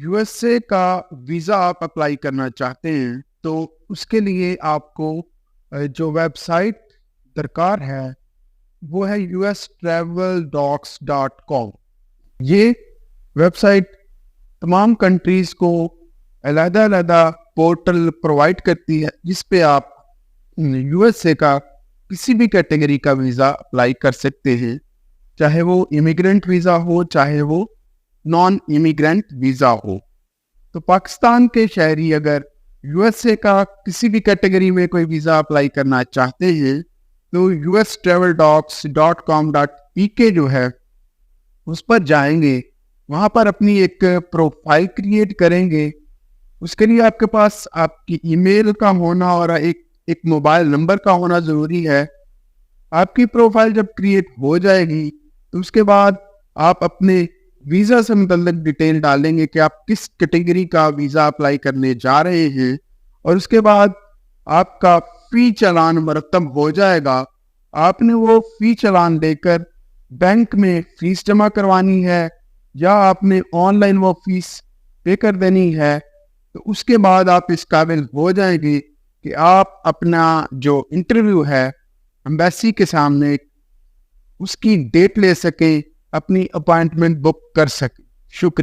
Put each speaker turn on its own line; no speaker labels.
U S A کا visa آپ apply کرنا چاہتے ہیں تو اس کے لیے آپ کو جو ویب سائٹ درکار ہے وہ ہے US travel.docs.com۔ یہ ویب سائٹ تمام کنٹریز کو علیحدہ علیحدہ پورٹل پرووائڈ کرتی ہے جس پہ آپ یو ایس اے کا کسی بھی کیٹیگری کا ویزا اپلائی کر سکتے ہیں، چاہے وہ امیگرینٹ ویزا ہو چاہے وہ نان امیگرینٹ ویزا ہو۔ تو پاکستان کے شہری اگر یو ایس اے کا کسی بھی کیٹیگری میں کوئی ویزا اپلائی کرنا چاہتے ہیں تو US travel.docs.com.pk جو ہے اس پر جائیں گے، وہاں پر اپنی ایک پروفائل کریٹ کریں گے۔ اس کے لیے آپ کے پاس آپ کی ای میل کا ہونا اور ایک موبائل نمبر کا ہونا ضروری ہے۔ آپ کی پروفائل جب کریٹ ہو جائے گی تو اس کے بعد آپ اپنے ویزا سے متعلق ڈیٹیل ڈالیں گے کہ آپ کس کیٹیگری کا ویزا اپلائی کرنے جا رہے ہیں، اور اس کے بعد آپ کا فی چالان مرتب ہو جائے گا۔ آپ نے وہ فی چالان لے کر بینک میں فیس جمع کروانی ہے یا آپ نے آن لائن وہ فیس پے کر دینی ہے۔ تو اس کے بعد آپ اس قابل ہو جائیں گے کہ آپ اپنا جو انٹرویو ہے ایمبیسی کے سامنے اس کی ڈیٹ لے سکیں، اپنی اپائنٹمنٹ بک کر سکیں۔ شکریہ۔